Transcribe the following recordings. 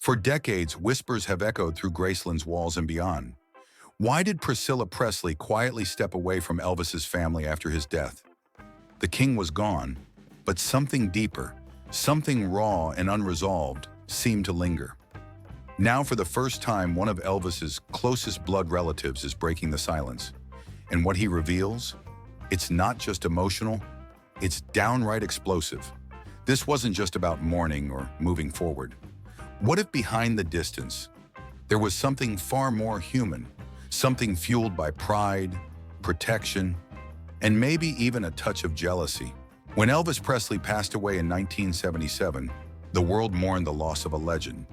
For decades, whispers have echoed through Graceland's walls and beyond. Why did Priscilla Presley quietly step away from Elvis's family after his death? The king was gone, but something deeper, something raw and unresolved, seemed to linger. Now, for the first time, one of Elvis's closest blood relatives is breaking the silence. And what he reveals? It's not just emotional, it's downright explosive. This wasn't just about mourning or moving forward. What if behind the distance, there was something far more human, something fueled by pride, protection, and maybe even a touch of jealousy? When Elvis Presley passed away in 1977, the world mourned the loss of a legend.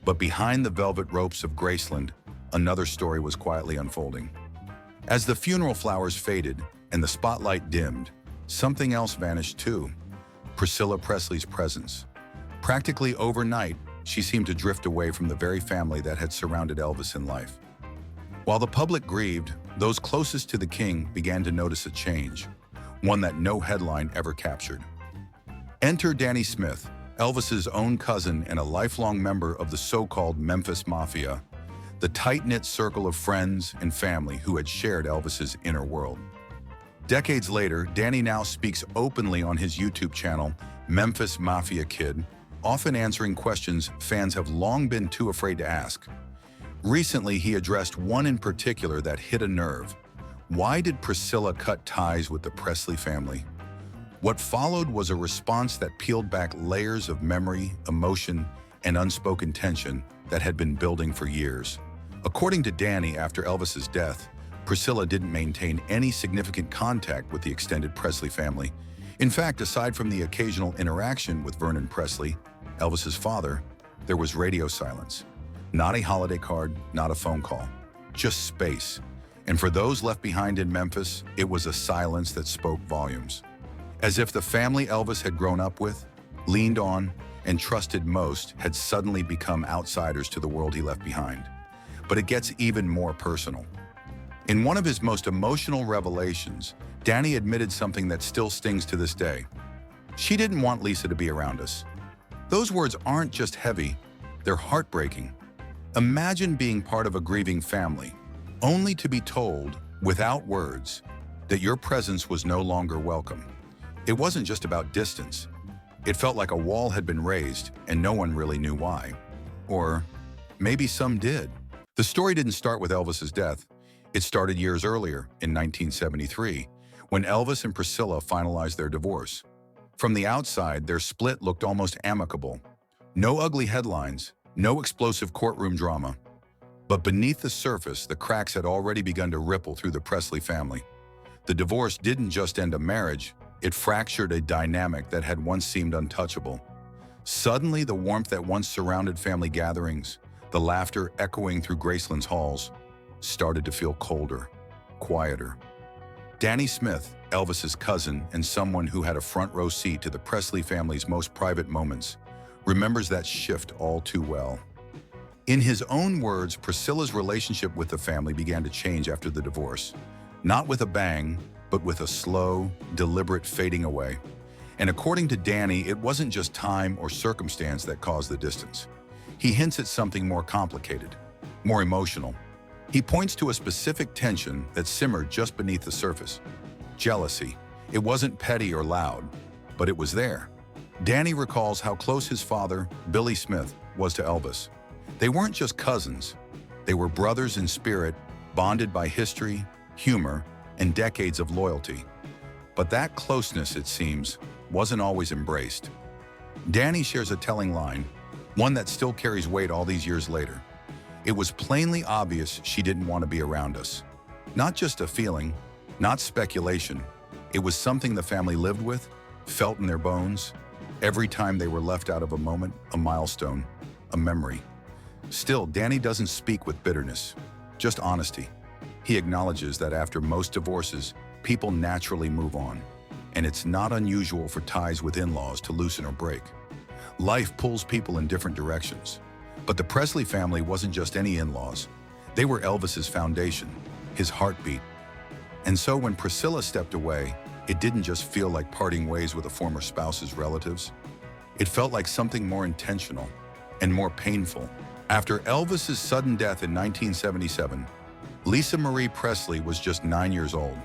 But behind the velvet ropes of Graceland, another story was quietly unfolding. As the funeral flowers faded and the spotlight dimmed, something else vanished too: Priscilla Presley's presence. Practically overnight, she seemed to drift away from the very family that had surrounded Elvis in life. While the public grieved, those closest to the king began to notice a change, one that no headline ever captured. Enter Danny Smith, Elvis's own cousin and a lifelong member of the so-called Memphis Mafia, the tight-knit circle of friends and family who had shared Elvis's inner world. Decades later, Danny now speaks openly on his YouTube channel, Memphis Mafia Kid, often answering questions fans have long been too afraid to ask. Recently, he addressed one in particular that hit a nerve. Why did Priscilla cut ties with the Presley family? What followed was a response that peeled back layers of memory, emotion, and unspoken tension that had been building for years. According to Danny, after Elvis's death, Priscilla didn't maintain any significant contact with the extended Presley family. In fact, aside from the occasional interaction with Vernon Presley, Elvis's father, there was radio silence. Not a holiday card, not a phone call, just space. And for those left behind in Memphis, it was a silence that spoke volumes. As if the family Elvis had grown up with, leaned on, and trusted most had suddenly become outsiders to the world he left behind. But it gets even more personal. In one of his most emotional revelations, Danny admitted something that still stings to this day. She didn't want Lisa to be around us. Those words aren't just heavy, they're heartbreaking. Imagine being part of a grieving family, only to be told, without words, that your presence was no longer welcome. It wasn't just about distance. It felt like a wall had been raised and no one really knew why. Or maybe some did. The story didn't start with Elvis's death. It started years earlier, in 1973, when Elvis and Priscilla finalized their divorce. From the outside, their split looked almost amicable. No ugly headlines, no explosive courtroom drama. But beneath the surface, the cracks had already begun to ripple through the Presley family. The divorce didn't just end a marriage, it fractured a dynamic that had once seemed untouchable. Suddenly, the warmth that once surrounded family gatherings, the laughter echoing through Graceland's halls, started to feel colder, quieter. Danny Smith, Elvis's cousin and someone who had a front row seat to the Presley family's most private moments, remembers that shift all too well. In his own words, Priscilla's relationship with the family began to change after the divorce, not with a bang, but with a slow, deliberate fading away. And according to Danny, it wasn't just time or circumstance that caused the distance. He hints at something more complicated, more emotional. He points to a specific tension that simmered just beneath the surface. Jealousy. It wasn't petty or loud, but it was there. Danny recalls how close his father, Billy Smith, was to Elvis. They weren't just cousins. They were brothers in spirit, bonded by history, humor, and decades of loyalty. But that closeness, it seems, wasn't always embraced. Danny shares a telling line, one that still carries weight all these years later. It was plainly obvious she didn't want to be around us. Not just a feeling, not speculation. It was something the family lived with, felt in their bones, every time they were left out of a moment, a milestone, a memory. Still, Danny doesn't speak with bitterness, just honesty. He acknowledges that after most divorces, people naturally move on, and it's not unusual for ties with in-laws to loosen or break. Life pulls people in different directions. But the Presley family wasn't just any in-laws. They were Elvis's foundation, his heartbeat. And so when Priscilla stepped away, it didn't just feel like parting ways with a former spouse's relatives. It felt like something more intentional, and more painful. After Elvis's sudden death in 1977, Lisa Marie Presley was just 9 years old.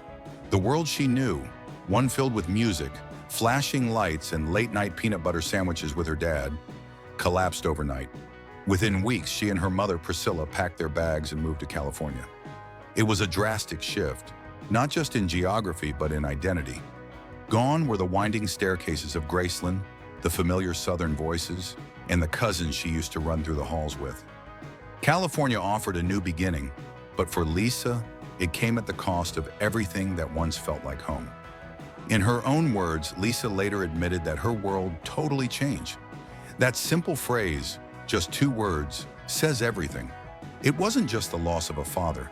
The world she knew, one filled with music, flashing lights, and late-night peanut butter sandwiches with her dad, collapsed overnight. Within weeks, she and her mother, Priscilla, packed their bags and moved to California. It was a drastic shift, not just in geography, but in identity. Gone were the winding staircases of Graceland, the familiar Southern voices, and the cousins she used to run through the halls with. California offered a new beginning, but for Lisa, it came at the cost of everything that once felt like home. In her own words, Lisa later admitted that her world totally changed. That simple phrase, just 2 words, says everything. It wasn't just the loss of a father.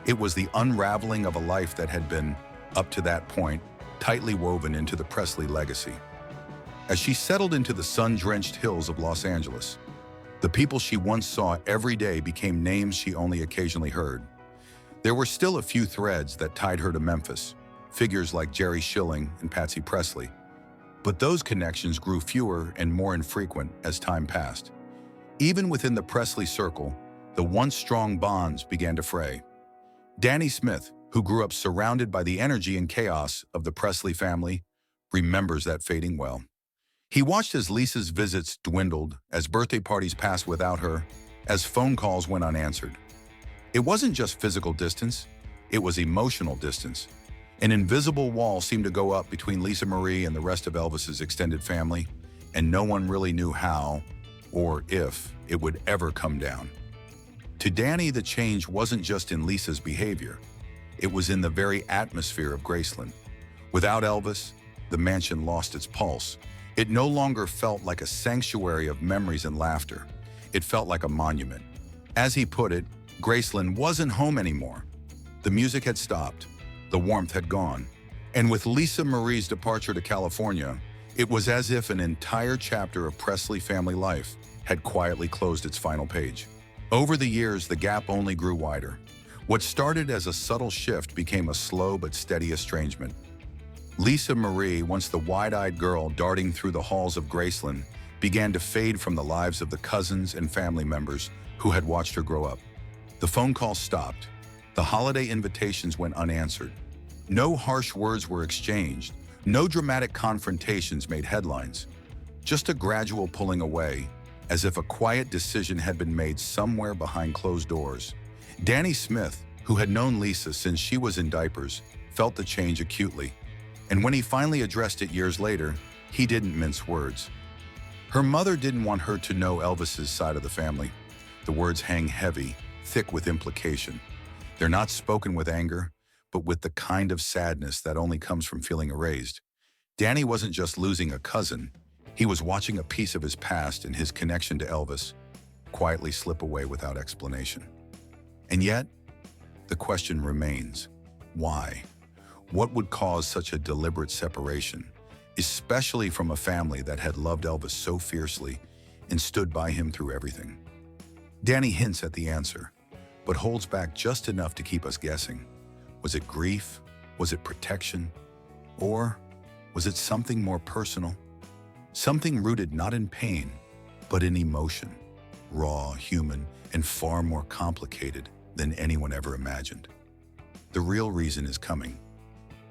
It was the unraveling of a life that had been, up to that point, tightly woven into the Presley legacy. As she settled into the sun-drenched hills of Los Angeles, the people she once saw every day became names she only occasionally heard. There were still a few threads that tied her to Memphis, figures like Jerry Schilling and Patsy Presley. But those connections grew fewer and more infrequent as time passed. Even within the Presley circle, the once strong bonds began to fray. Danny Smith, who grew up surrounded by the energy and chaos of the Presley family, remembers that fading well. He watched as Lisa's visits dwindled, as birthday parties passed without her, as phone calls went unanswered. It wasn't just physical distance, it was emotional distance. An invisible wall seemed to go up between Lisa Marie and the rest of Elvis's extended family, and no one really knew how or if it would ever come down. To Danny, the change wasn't just in Lisa's behavior. It was in the very atmosphere of Graceland. Without Elvis, the mansion lost its pulse. It no longer felt like a sanctuary of memories and laughter. It felt like a monument. As he put it, Graceland wasn't home anymore. The music had stopped. The warmth had gone. And with Lisa Marie's departure to California, it was as if an entire chapter of Presley family life had quietly closed its final page. Over the years, the gap only grew wider. What started as a subtle shift became a slow but steady estrangement. Lisa Marie, once the wide-eyed girl darting through the halls of Graceland, began to fade from the lives of the cousins and family members who had watched her grow up. The phone calls stopped. The holiday invitations went unanswered. No harsh words were exchanged. No dramatic confrontations made headlines. Just a gradual pulling away, as if a quiet decision had been made somewhere behind closed doors. Danny Smith, who had known Lisa since she was in diapers, felt the change acutely. And when he finally addressed it years later, he didn't mince words. Her mother didn't want her to know Elvis's side of the family. The words hang heavy, thick with implication. They're not spoken with anger, but with the kind of sadness that only comes from feeling erased. Danny wasn't just losing a cousin. He was watching a piece of his past and his connection to Elvis quietly slip away without explanation. And yet, the question remains, why? What would cause such a deliberate separation, especially from a family that had loved Elvis so fiercely and stood by him through everything? Danny hints at the answer, but holds back just enough to keep us guessing. Was it grief? Was it protection? Or was it something more personal? Something rooted not in pain, but in emotion, raw, human, and far more complicated than anyone ever imagined. The real reason is coming,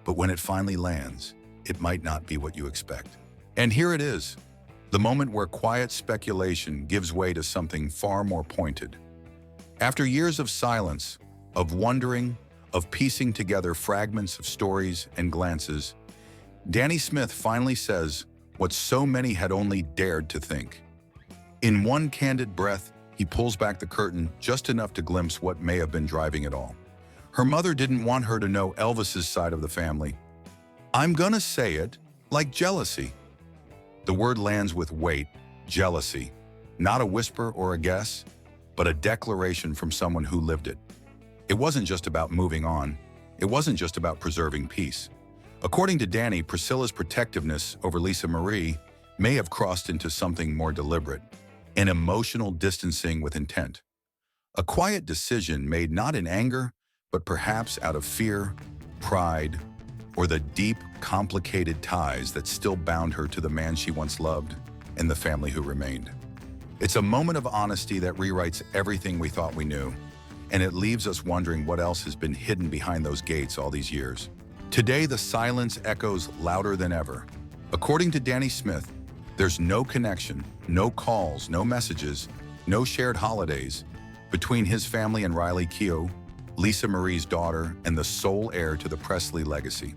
but when it finally lands, it might not be what you expect. And here it is, the moment where quiet speculation gives way to something far more pointed. After years of silence, of wondering, of piecing together fragments of stories and glances, Danny Smith finally says what so many had only dared to think. In one candid breath, he pulls back the curtain just enough to glimpse what may have been driving it all. Her mother didn't want her to know Elvis's side of the family. I'm gonna say it, like jealousy. The word lands with weight, jealousy. Not a whisper or a guess, but a declaration from someone who lived it. It wasn't just about moving on. It wasn't just about preserving peace. According to Danny, Priscilla's protectiveness over Lisa Marie may have crossed into something more deliberate, an emotional distancing with intent. A quiet decision made not in anger, but perhaps out of fear, pride, or the deep, complicated ties that still bound her to the man she once loved and the family who remained. It's a moment of honesty that rewrites everything we thought we knew, and it leaves us wondering what else has been hidden behind those gates all these years. Today, the silence echoes louder than ever. According to Danny Smith, there's no connection, no calls, no messages, no shared holidays between his family and Riley Keough, Lisa Marie's daughter and the sole heir to the Presley legacy.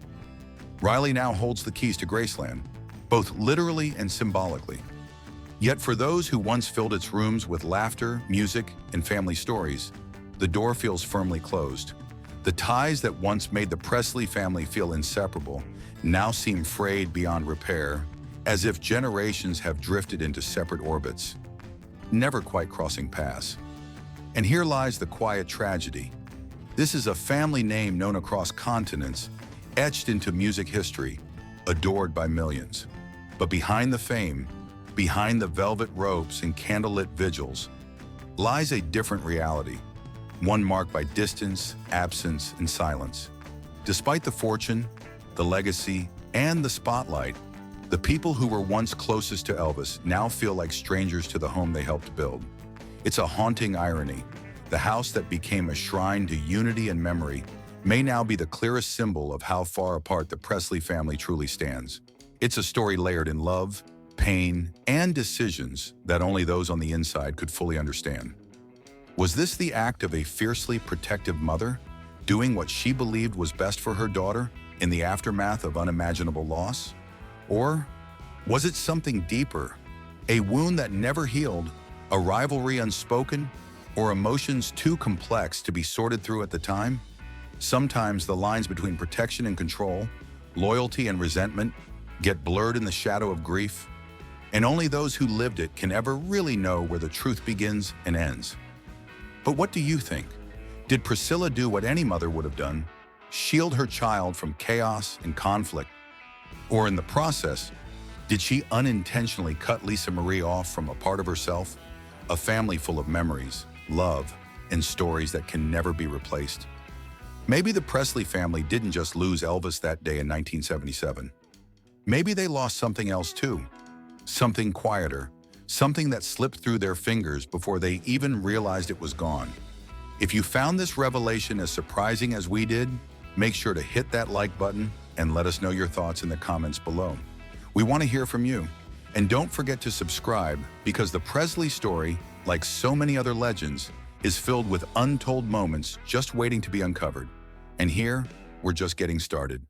Riley now holds the keys to Graceland, both literally and symbolically. Yet for those who once filled its rooms with laughter, music, and family stories, the door feels firmly closed. The ties that once made the Presley family feel inseparable now seem frayed beyond repair, as if generations have drifted into separate orbits, never quite crossing paths. And here lies the quiet tragedy. This is a family name known across continents, etched into music history, adored by millions. But behind the fame, behind the velvet ropes and candlelit vigils, lies a different reality, one marked by distance, absence, and silence. Despite the fortune, the legacy, and the spotlight, the people who were once closest to Elvis now feel like strangers to the home they helped build. It's a haunting irony. The house that became a shrine to unity and memory may now be the clearest symbol of how far apart the Presley family truly stands. It's a story layered in love, pain, and decisions that only those on the inside could fully understand. Was this the act of a fiercely protective mother, doing what she believed was best for her daughter in the aftermath of unimaginable loss? Or was it something deeper, a wound that never healed, a rivalry unspoken, or emotions too complex to be sorted through at the time? Sometimes the lines between protection and control, loyalty and resentment, get blurred in the shadow of grief, and only those who lived it can ever really know where the truth begins and ends. But what do you think? Did Priscilla do what any mother would have done, shield her child from chaos and conflict? Or in the process, did she unintentionally cut Lisa Marie off from a part of herself, a family full of memories, love, and stories that can never be replaced? Maybe the Presley family didn't just lose Elvis that day in 1977. Maybe they lost something else too, something quieter, something that slipped through their fingers before they even realized it was gone. If you found this revelation as surprising as we did, make sure to hit that like button and let us know your thoughts in the comments below. We want to hear from you. And don't forget to subscribe, because the Presley story, like so many other legends, is filled with untold moments just waiting to be uncovered. And here, we're just getting started.